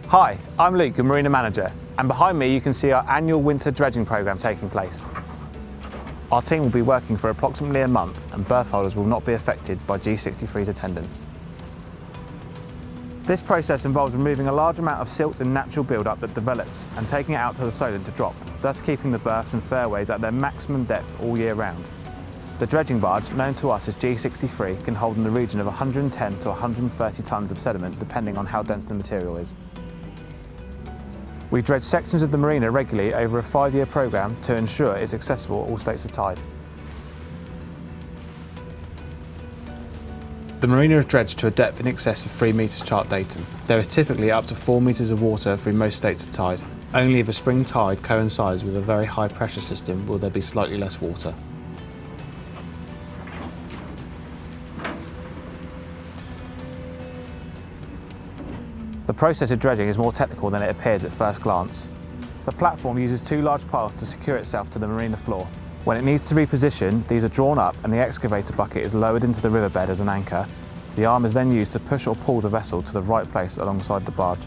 Hi, I'm Luke, your Marina Manager, and behind me you can see our annual winter dredging programme taking place. Our team will be working for approximately a month and berth holders will not be affected by G63's attendance. This process involves removing a large amount of silt and natural build-up that develops and taking it out to the Solent to drop, thus keeping the berths and fairways at their maximum depth all year round. The dredging barge, known to us as G63, can hold in the region of 110 to 130 tonnes of sediment depending on how dense the material is. We dredge sections of the marina regularly over a 5-year programme to ensure it's accessible at all states of tide. The marina is dredged to a depth in excess of 3 metres chart datum. There is typically up to 4 metres of water through most states of tide. Only if a spring tide coincides with a very high pressure system will there be slightly less water. The process of dredging is more technical than it appears at first glance. The platform uses 2 large piles to secure itself to the marina floor. When it needs to reposition, these are drawn up and the excavator bucket is lowered into the riverbed as an anchor. The arm is then used to push or pull the vessel to the right place alongside the barge.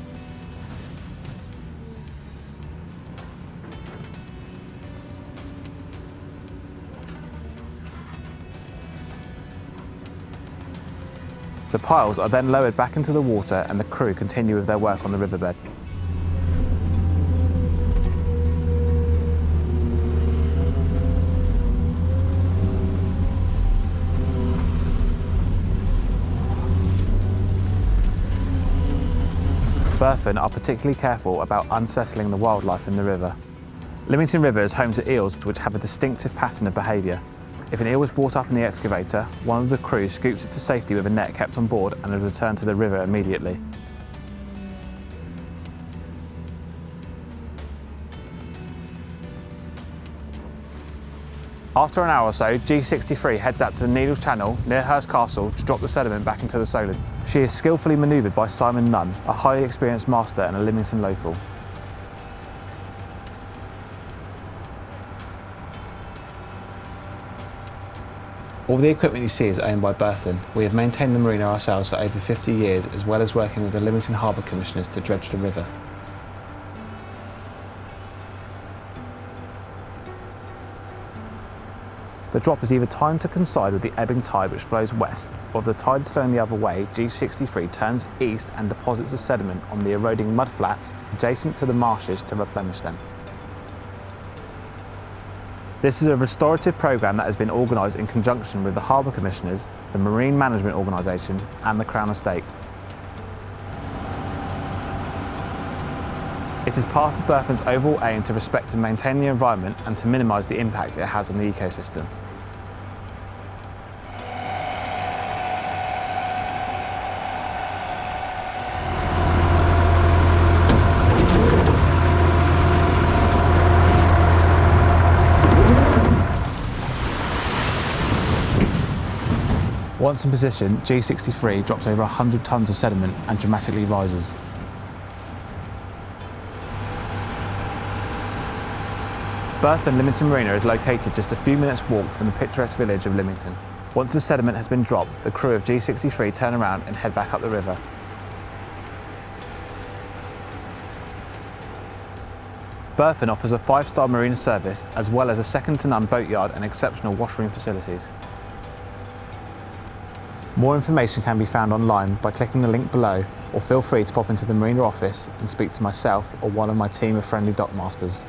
The piles are then lowered back into the water and the crew continue with their work on the riverbed. Berthon are particularly careful about unsettling the wildlife in the river. Lymington River is home to eels which have a distinctive pattern of behaviour. If an eel was brought up in the excavator, one of the crew scoops it to safety with a net kept on board and is returned to the river immediately. After an hour or so, G63 heads out to the Needles Channel near Hurst Castle to drop the sediment back into the Solent. She is skillfully manoeuvred by Simon Nunn, a highly experienced master and a Lymington local. All the equipment you see is owned by Berthon. We have maintained the marina ourselves for over 50 years, as well as working with the Lymington Harbour Commissioners to dredge the river. The drop is either timed to coincide with the ebbing tide which flows west, or if the tide is flowing the other way, G63 turns east and deposits the sediment on the eroding mud flats adjacent to the marshes to replenish them. This is a restorative programme that has been organised in conjunction with the Harbour Commissioners, the Marine Management Organisation and the Crown Estate. It is part of Berthon's overall aim to respect and maintain the environment and to minimise the impact it has on the ecosystem. Once in position, G63 drops over 100 tonnes of sediment and dramatically rises. Berthon Lymington Marina is located just a few minutes walk from the picturesque village of Lymington. Once the sediment has been dropped, the crew of G63 turn around and head back up the river. Berthon offers a 5-star marina service as well as a second-to-none boatyard and exceptional washroom facilities. More information can be found online by clicking the link below, or feel free to pop into the marina office and speak to myself or one of my team of friendly dockmasters.